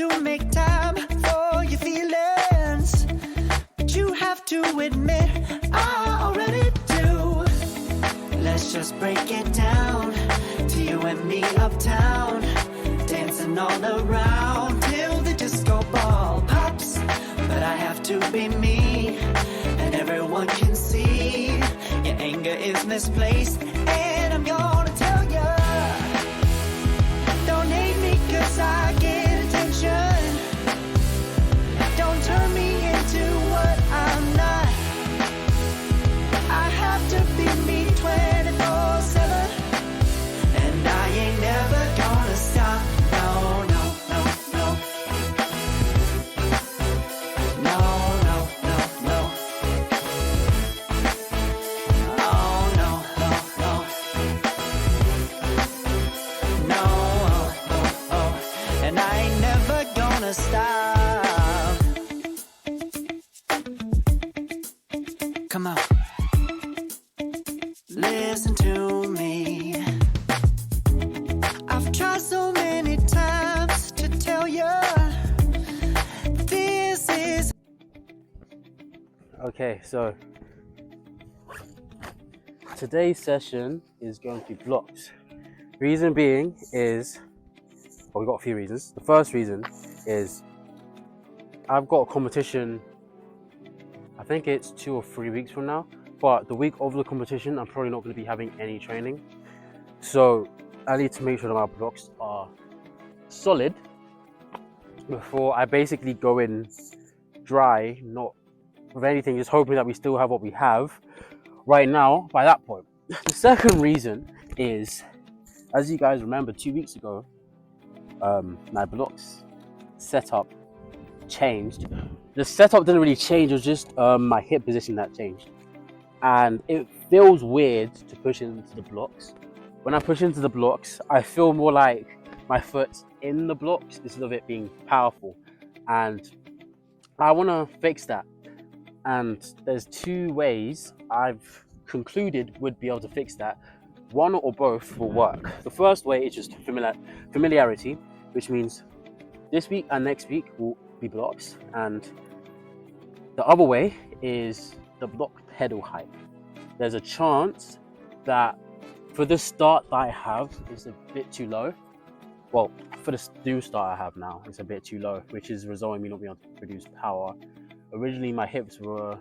to make time for your feelings, but you have to admit I already do. Let's just break it down to you and me uptown, dancing all around till the disco ball pops. But I have to be me, and everyone can see your anger is misplaced, and I'm gonna tell ya, don't hate me 'cause I get attention. Don't turn me into what I'm not. I have to be me 24/7, and I ain't never gonna stop. No, no, no, no. No, no, no, no. Oh, no, no, no. No, oh, oh, oh. And I ain't never gonna stop. Come on. Listen to me. I've tried so many times to tell you this is. Okay, so today's session is going to be blocks. Reason being is, well, we've got a few reasons. The first reason is I've got a competition, I think it's 2 or 3 weeks from now, but the week of the competition, I'm probably not going to be having any training. So I need to make sure that my blocks are solid before I basically go in dry, not with anything, just hoping that we still have what we have right now by that point. The second reason is, as you guys remember, 2 weeks ago, my blocks setup changed. The setup didn't really change, it was just my hip position that changed. And it feels weird to push into the blocks. When I push into the blocks, I feel more like my foot's in the blocks instead of it being powerful. And I want to fix that. And there's 2 ways I've concluded would be able to fix that. One or both will work. The first way is just familiarity, which means this week and next week will be blocks. And the other way is the block pedal height. There's a chance that for the start that I have is a bit too low. Well, for the new start I have now, it's a bit too low, which is resulting in me not being able to produce power. Originally, my hips were a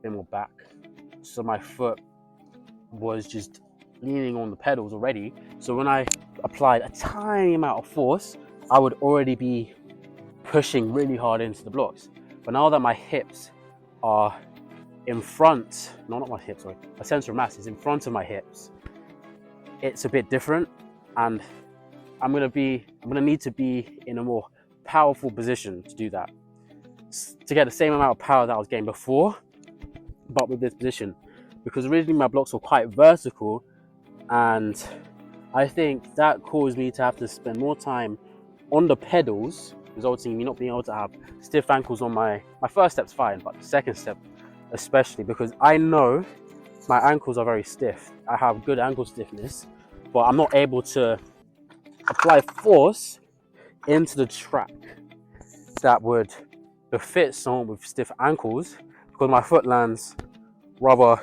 bit more back, so my foot was just leaning on the pedals already. So when I applied a tiny amount of force, I would already be pushing really hard into the blocks. But now that my hips are in front, no, not my hips, sorry, my center of mass is in front of my hips, it's a bit different, and I'm gonna need to be in a more powerful position to do that, to get the same amount of power that I was getting before, but with this position, because originally my blocks were quite vertical, and I think that caused me to have to spend more time on the pedals, resulting in me not being able to have stiff ankles on my first step's fine, but the second step especially, because I know my ankles are very stiff. I have good ankle stiffness, but I'm not able to apply force into the track that would befit someone with stiff ankles, because my foot lands rather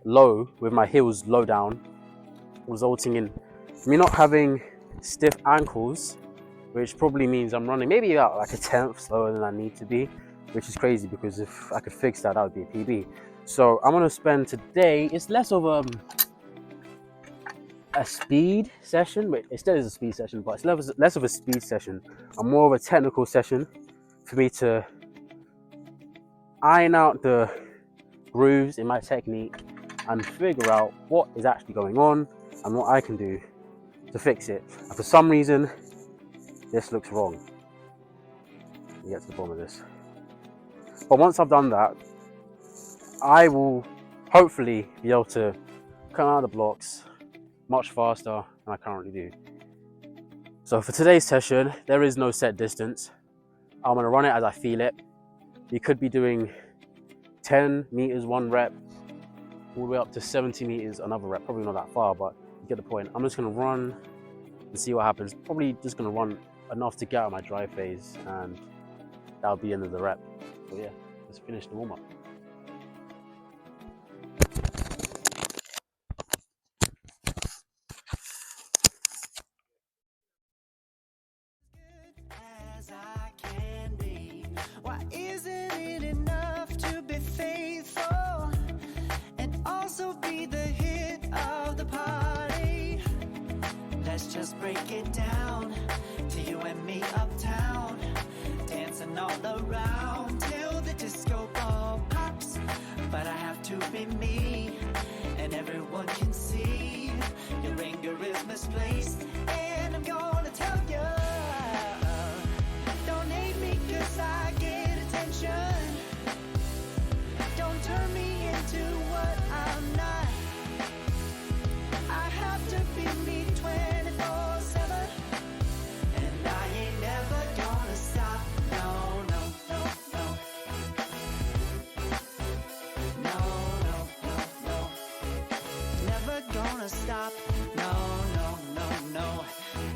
low with my heels low down, resulting in me not having stiff ankles, which probably means I'm running maybe about like a 1/10 slower than I need to be, which is crazy, because if I could fix that, that would be a PB. So I'm going to spend today, it's less of a speed session, but it still is a speed session, but it's less of a speed session and more of a technical session for me to iron out the grooves in my technique and figure out what is actually going on and what I can do to fix it. And for some reason, this looks wrong. Let me get to the bottom of this. But once I've done that, I will hopefully be able to come out of the blocks much faster than I currently do. So for today's session, there is no set distance. I'm going to run it as I feel it. You could be doing 10 meters, 1 rep, all the way up to 70 meters, another rep. Probably not that far, but you get the point. I'm just going to run and see what happens. Probably just going to run enough to get out of my dry phase, and that'll be the end of the rep. So yeah, let's finish the warm up. As I can be. Why isn't it enough to be faithful and also be the hit of the party? Let's just break it down to you and me uptown, dancing all around till the disco ball pops. But I have to be me, and everyone can see your anger is misplaced, and I'm gonna tell you. Don't hate me 'cause I get attention. Don't turn me into what I'm not. I have to be me 24/7, and I ain't never gonna stop. No, no, no, no. No, no, no, no. Never gonna stop. No, no, no, no.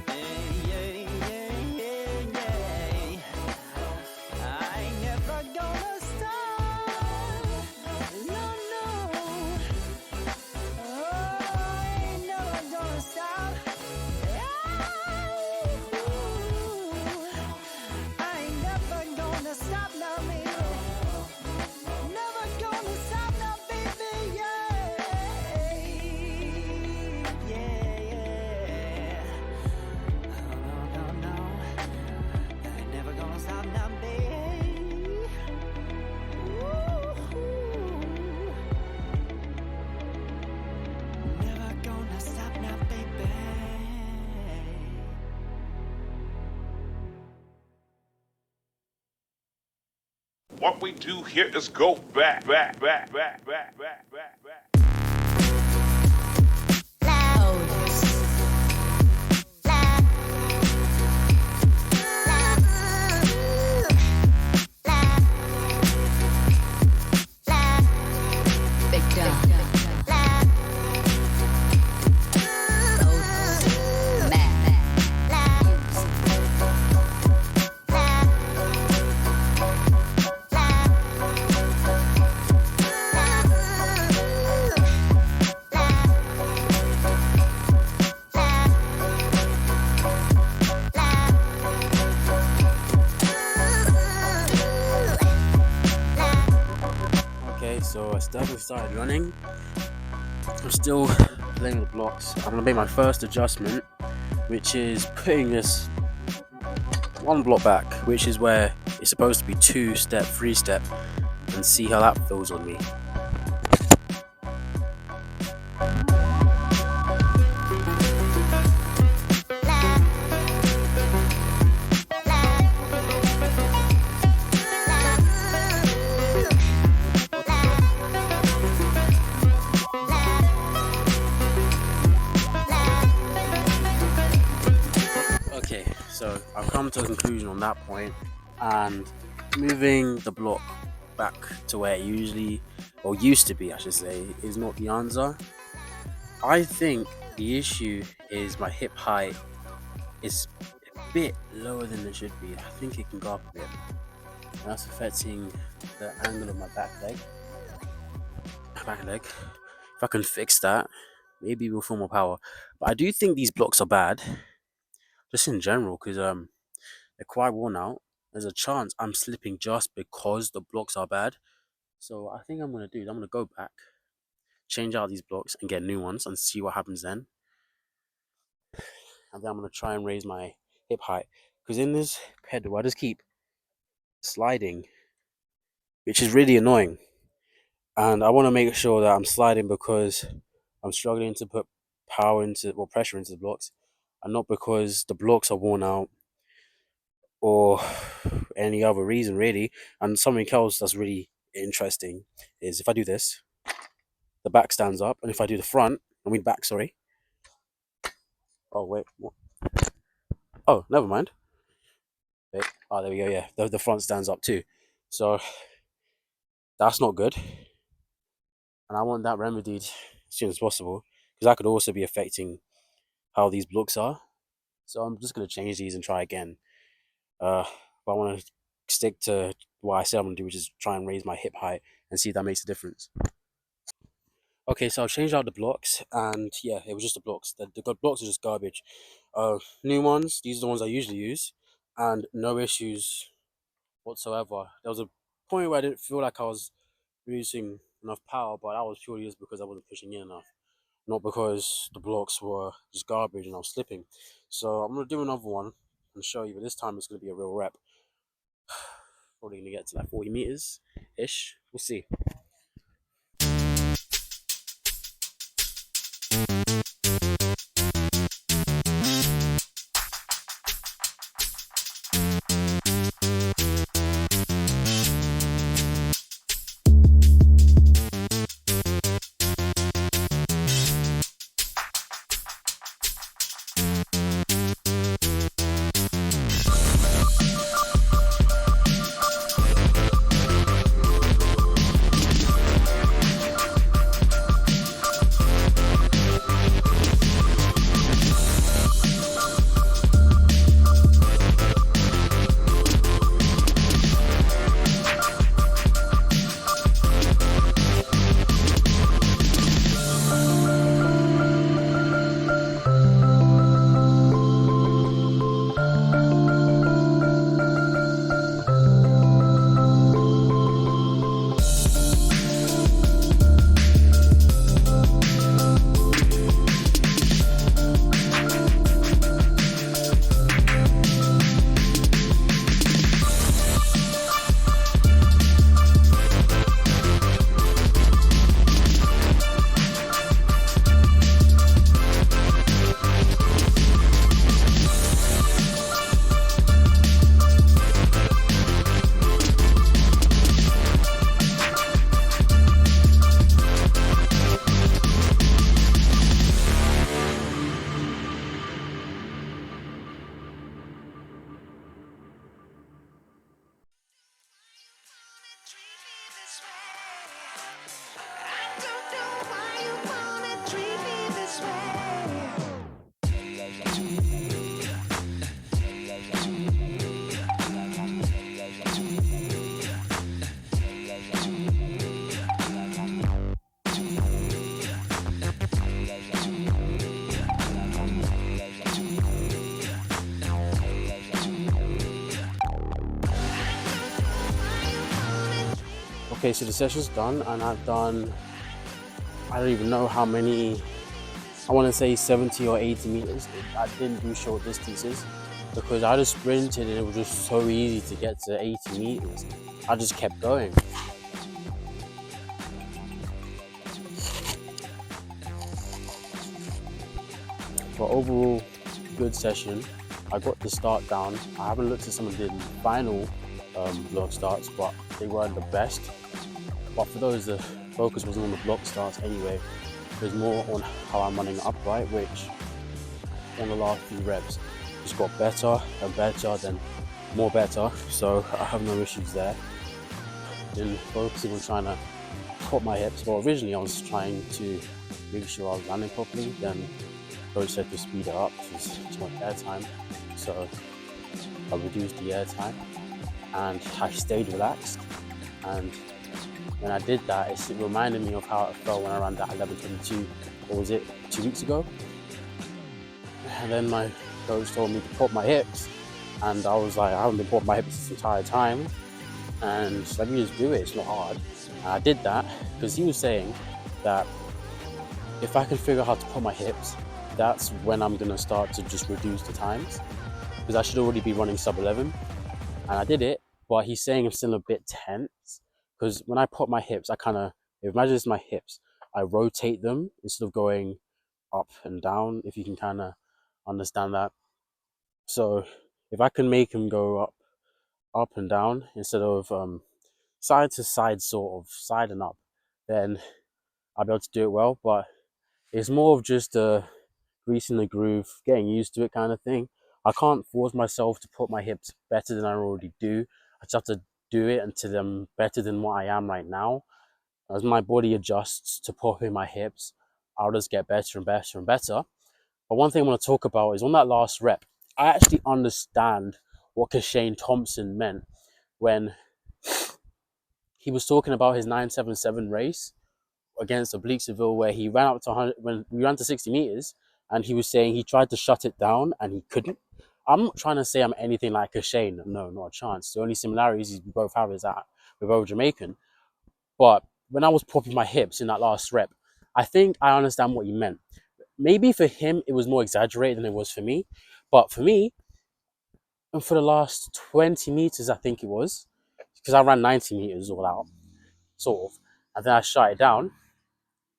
Yeah, yeah, yeah, yeah. I ain't never gonna stop. No, no. Oh, I ain't never gonna stop. I ain't never gonna stop now, baby. Never gonna stop now, baby. Yeah, yeah, yeah. No, no, no. I ain't never gonna stop now, baby. Never gonna stop now, baby. What we do here is go back. Okay, so I still haven't started running. I'm still playing with the blocks. I'm gonna make my first adjustment, which is putting this one block back, which is where it's supposed to be 2-step, 3-step, and see how that feels on me. Okay, so I've come to a conclusion on that point, and moving the block back to where it usually, or used to be, I should say, is not the answer. I think the issue is my hip height is a bit lower than it should be. I think it can go up a bit. And that's affecting the angle of my back leg. If I can fix that, maybe we'll feel more power. But I do think these blocks are bad, just in general, because they're quite worn out. There's a chance I'm slipping just because the blocks are bad. So I think I'm gonna do is I'm gonna go back, change out these blocks, and get new ones, and see what happens then. And then I'm gonna try and raise my hip height, because in this pedal I just keep sliding, which is really annoying. And I want to make sure that I'm sliding because I'm struggling to put power into, or pressure into the blocks, and not because the blocks are worn out or any other reason really. And something else that's really interesting is if I do this, the back stands up, and if I do the front, back, sorry. Oh wait, what? Oh, never mind. Wait. Oh, there we go. Yeah, the front stands up too. So that's not good, and I want that remedied as soon as possible, because that could also be affecting how these blocks are. So I'm just gonna change these and try again. But I want to stick to what I said I'm gonna do, which is try and raise my hip height and see if that makes a difference. Okay, so I changed out the blocks, and yeah, it was just the blocks. The blocks are just garbage. New ones, these are the ones I usually use, and no issues whatsoever. There was a point where I didn't feel like I was producing enough power, but that was purely just because I wasn't pushing in enough, not because the blocks were just garbage and I was slipping. So I'm gonna do another one and show you, but this time it's gonna be a real rep. Probably gonna get to like 40 meters ish. We'll see. Okay, so the session's done, and I've done, I don't even know how many, I want to say 70 or 80 meters. I didn't do short distances because I just sprinted and it was just so easy to get to 80 meters. I just kept going. But overall, good session. I got the start down. I haven't looked at some of the final block starts, but they weren't the best. But for those, the focus wasn't on the block starts anyway. It was more on how I'm running upright, which on the last few reps just got better and better, then more better. So I have no issues there. Then focusing on trying to pop my hips. Well, originally I was trying to make sure I was landing properly. Then coach said to speed it up because too much air time. So I reduced the air time and I stayed relaxed. And when I did that, it reminded me of how it felt when I ran that 11:22, what was it, 2 weeks ago? And then my coach told me to pop my hips, and I was like, I haven't been popping my hips this entire time, and let me just do it, it's not hard. And I did that because he was saying that if I can figure out how to pop my hips, that's when I'm gonna start to just reduce the times, because I should already be running sub 11, and I did it, but he's saying I'm still a bit tense. Because when I pop my hips, I kind of, imagine it's my hips, I rotate them instead of going up and down, if you can kind of understand that. So if I can make them go up and down instead of side to side, sort of side and up, then I'll be able to do it well. But it's more of just greasing the groove, getting used to it kind of thing. I can't force myself to put my hips better than I already do. I just have to do it until I'm better than what I am right now. As my body adjusts to popping my hips, I'll just get better and better and better. But one thing I want to talk about is on that last rep, I actually understand what Shane Thompson meant when he was talking about his 977 race against Obliqueville, where he ran up to 100, when we ran to 60 meters, and he was saying he tried to shut it down and he couldn't. I'm not trying to say I'm anything like Shane. No, not a chance. The only similarities we both have is that we're both Jamaican. But when I was popping my hips in that last rep, I think I understand what he meant. Maybe for him, it was more exaggerated than it was for me. But for me, and for the last 20 meters, I think it was, because I ran 90 meters all out, sort of, and then I shut it down.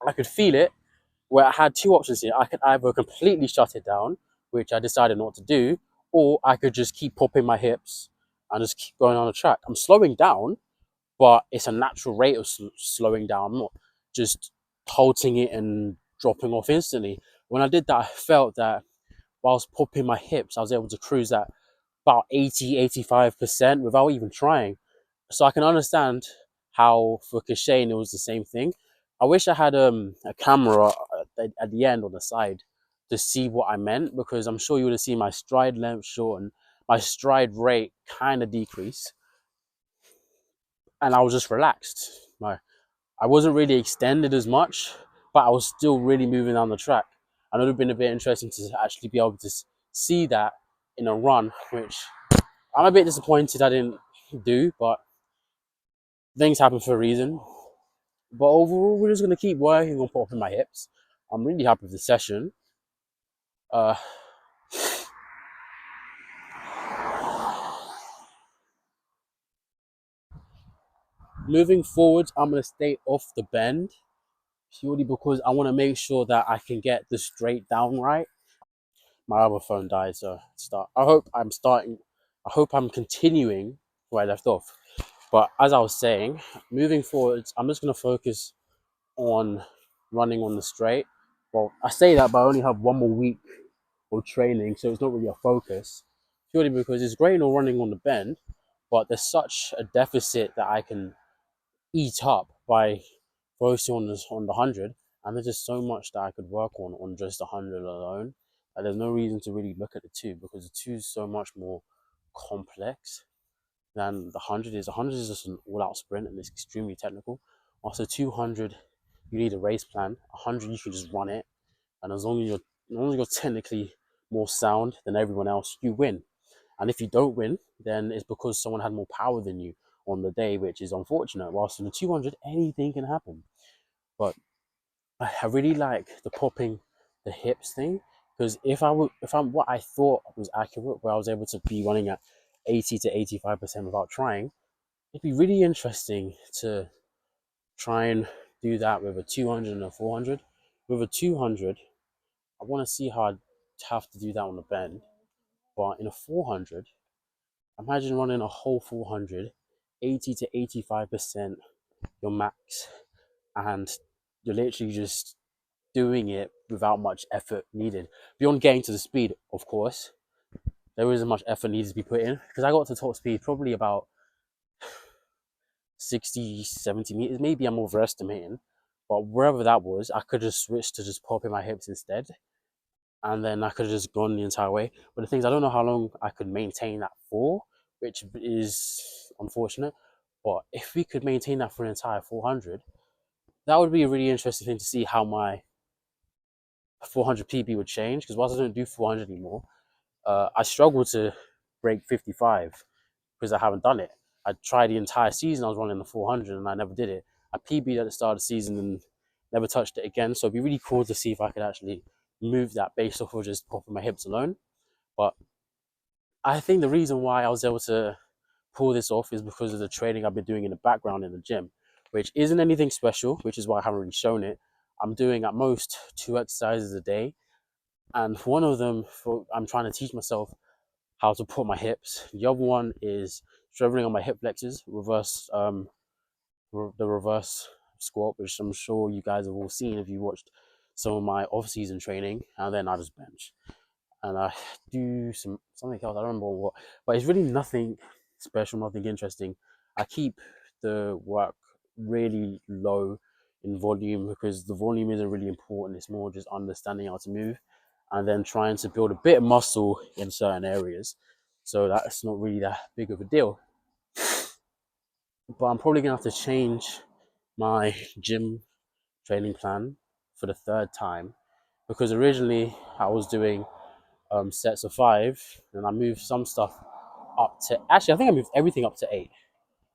I could feel it, where I had two options here. I could either completely shut it down, which I decided not to do, or I could just keep popping my hips and just keep going on the track. I'm slowing down, but it's a natural rate of slowing down. I'm not just halting it and dropping off instantly. When I did that, I felt that whilst popping my hips, I was able to cruise at about 80-85% without even trying. So I can understand how for Kashane it was the same thing. I wish I had a camera at the end on the side to see what I meant, because I'm sure you would have seen my stride length shorten, my stride rate kind of decrease, and I was just relaxed. I wasn't really extended as much, but I was still really moving down the track. And it would have been a bit interesting to actually be able to see that in a run, which I'm a bit disappointed I didn't do, but things happen for a reason. But overall, we're just going to keep working on popping my hips. I'm really happy with the session. Moving forward, I'm going to stay off the bend purely because I want to make sure that I can get the straight down right. My other phone died, so I hope I'm continuing where I left off. But as I was saying, moving forward, I'm just going to focus on running on the straight. Well, I say that, but I only have one more week of training, so it's not really a focus. Purely because it's great on running on the bend, but there's such a deficit that I can eat up by focusing on the 100, and there's just so much that I could work on just the 100 alone. And there's no reason to really look at the two, because the two is so much more complex than the 100 is. The 100 is just an all-out sprint and it's extremely technical. Also, 200 you need a race plan. 100 you can just run it, and as long as you're technically more sound than everyone else, you win. And if you don't win, then it's because someone had more power than you on the day, which is unfortunate. Whilst in the 200, anything can happen. But I really like the popping the hips thing, because if I'm what I thought was accurate, where I was able to be running at 80-85% without trying, it'd be really interesting to try and do that with a 200 and a 400. With a 200, I want to see how I'd have to do that on the bend. But in a 400, imagine running a whole 400, 80-85% your max, and you're literally just doing it without much effort needed. Beyond getting to the speed, of course, there isn't much effort needed to be put in, because I got to top speed probably about 60-70 meters. Maybe I'm overestimating, but wherever that was, I could just switch to just popping my hips instead, and then I could have just gone the entire way. But the thing is, I don't know how long I could maintain that for, which is unfortunate. But if we could maintain that for an entire 400, that would be a really interesting thing to see how my 400 PB would change. Because whilst I don't do 400 anymore, I struggle to break 55 because I haven't done it. I tried the entire season, I was running the 400 and I never did it. I PB'd at the start of the season and never touched it again. So it'd be really cool to see if I could actually move that based off of just popping my hips alone. But I think the reason why I was able to pull this off is because of the training I've been doing in the background in the gym, which isn't anything special, which is why I haven't really shown it. I'm doing at most 2 exercises a day. And one of them, I'm trying to teach myself how to put my hips. The other one is traveling on my hip flexors, the reverse squat, which I'm sure you guys have all seen if you watched some of my off-season training. And then I just bench. And I do something else, I don't remember what, but it's really nothing special, nothing interesting. I keep the work really low in volume because the volume isn't really important. It's more just understanding how to move and then trying to build a bit of muscle in certain areas. so that's not really that big of a deal. But I'm probably gonna have to change my gym training plan for the third time, because originally I was doing sets of 5, and I moved some stuff up to, actually I think I moved everything up to 8,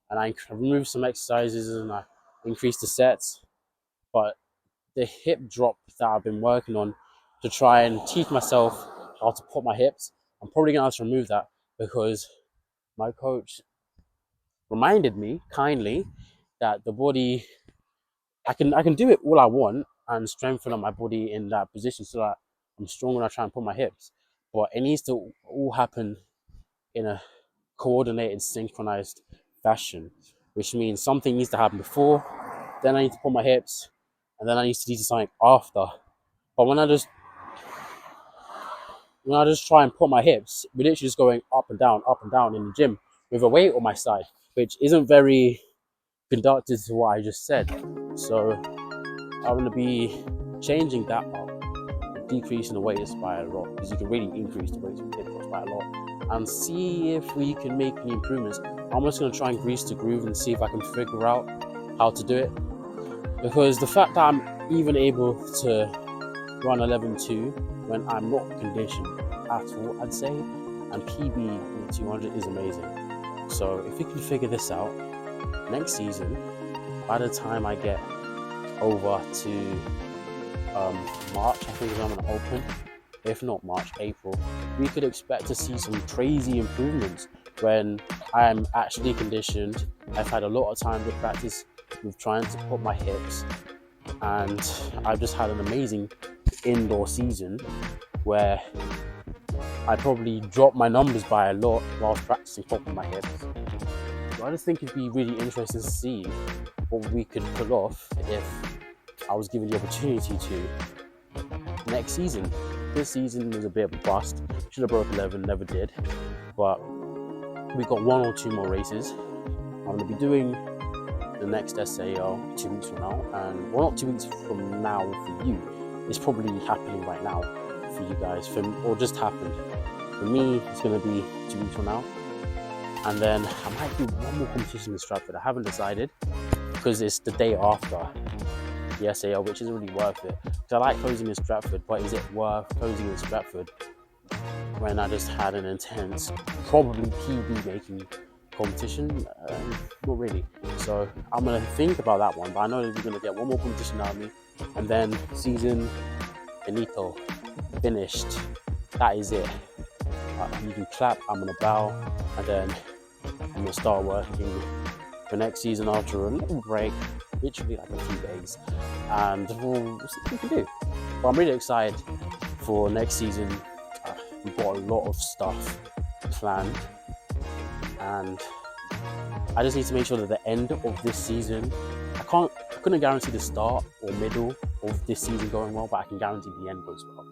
and I removed some exercises and I increased the sets. But the hip drop that I've been working on to try and teach myself how to pop my hips, I'm probably gonna have to remove that, because my coach reminded me kindly that the body, I can do it all I want and strengthen up my body in that position so that I'm strong when I try and put my hips, but it needs to all happen in a coordinated, synchronized fashion, which means something needs to happen before, then I need to put my hips, and then I need to do something after. But when I just try and put my hips, we're literally just going up and down in the gym with a weight on my side, which isn't very conducted to what I just said. So I'm going to be changing that up, decreasing the weights by a lot, because you can really increase the weights of hip thrust by a lot, and see if we can make any improvements. I'm just going to try and grease the groove and see if I can figure out how to do it, because the fact that I'm even able to run 11.2 when I'm not conditioned at all, I'd say, and PB in the 200 is amazing. So if we can figure this out next season, by the time I get over to March, I think is when I'm going to open, if not March, April, we could expect to see some crazy improvements when I'm actually conditioned. I've had a lot of time to practice with trying to put my hips, and I've just had an amazing indoor season where I probably dropped my numbers by a lot whilst practicing popping my hips. So I just think it'd be really interesting to see what we could pull off if I was given the opportunity to next season. This season was a bit of a bust. Should have broke 11, never did. But we got 1 or 2 more races. I'm going to be doing the next SAO 2 weeks from now, and 1 or 2 weeks from now for you. It's probably happening right now for you guys, or just happened. For me, it's going to be 2 weeks from now. And then I might do 1 more competition in Stratford. I haven't decided, because it's the day after the SAO, which isn't really worth it. Because I like closing in Stratford, but is it worth closing in Stratford when I just had an intense, probably PB making competition? Not really. So I'm going to think about that one, but I know that we're going to get 1 more competition out of me, and then season finito, finished. That is it. You can clap, I'm going to bow, and then I'm going to start working for next season after a little break, literally like a few days, and we'll see what we can do. But I'm really excited for next season. We've got a lot of stuff planned, and I just need to make sure that the end of this season, I couldn't guarantee the start or middle of this season going well, but I can guarantee the end goes well,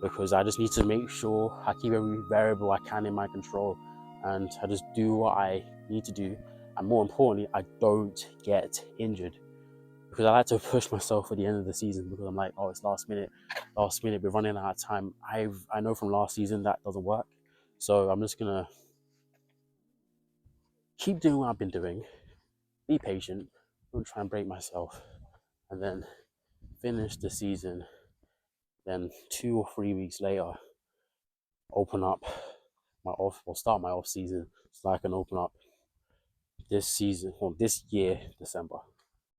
because I just need to make sure I keep every variable I can in my control, and I just do what I need to do, and more importantly, I don't get injured, because I like to push myself at the end of the season, because I'm like, oh, it's last minute, we're running out of time. I know from last season that doesn't work, so I'm just gonna keep doing what I've been doing, be patient, don't try and break myself, and then finish the season. Then 2 or 3 weeks later, open up start my off season, so I can open up this season, or this year, December.